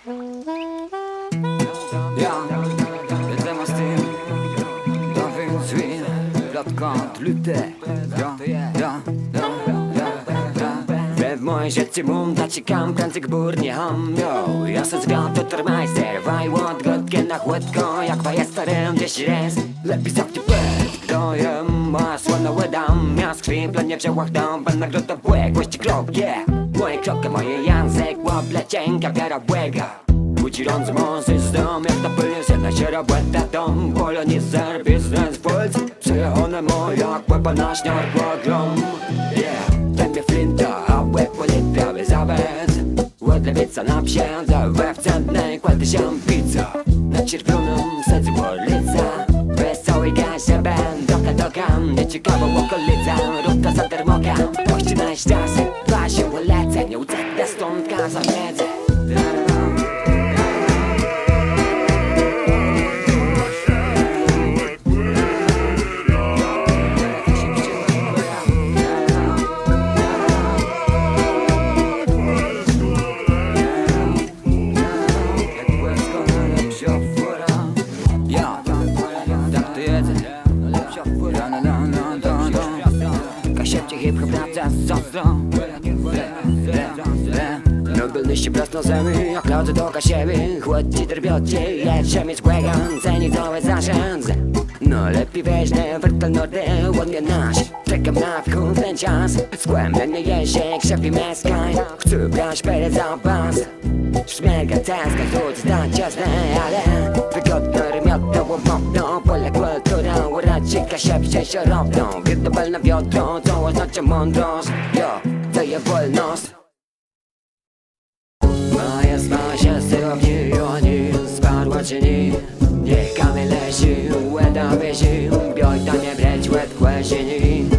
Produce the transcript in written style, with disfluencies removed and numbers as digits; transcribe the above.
Ja, jestem z tym Dawid Zwin, Latkant, Lute. Ja. W mojej rzeczy bum, taci kam, prędzej gbur nie ham, yo. Ja se zwiat Dottermeister, wajłot, gotkie na chłodko, jak wajestarem, 10 raz. Lepiej zawsze bez, gdojem, masło na łedam. Miast krwi, planie w działach dam, pan nagroda błek, gości krok, yeah. Moje kroki, moje język, łoble cienka, wiara błega. Budzi rądzą system, jak na pylnie zjedna się robota dom. Polonizer, biznes, puls, przejechane moja kłęba na śniarkła grom. Yeah, tępie flinta, a łeb policja wyzawet. Łodlewica na psiędze, we wcentnej kładę się pizza. Na czerwonym sercu ulica, bez całej gazie będę dokam. Nieciekawa okolica, rób to za termoka. Pości na ściasy, dwa się ulecę, nie ucieknę stąd kaza miedzę. Hip-hop wraca z ostrą. Mobilności prosto zemy, jak lody do siebie. Chłodzi drbiotcie, jeszcze mi złego. Ceni całe zarządzę. No lepiej weźmę wertel nordy, ładnie nasz. Czekam na wchód ten czas. Skłębiony jesiek, szefi meskaj. Chcę brać perę za pas. Szmerga teska, tu zdać jasne, ale wygodno rymiotno, łomopno. Pole kultura, uradzika się przesiorowną. Wirtualne wiotro, to oznacza mądrość. Jo, to jest wolność. Moja zma się styrowni, oni spadła czyni. Niech kamień leci, łeda wiesi. Bioj tam nie brać łed kłęsieni.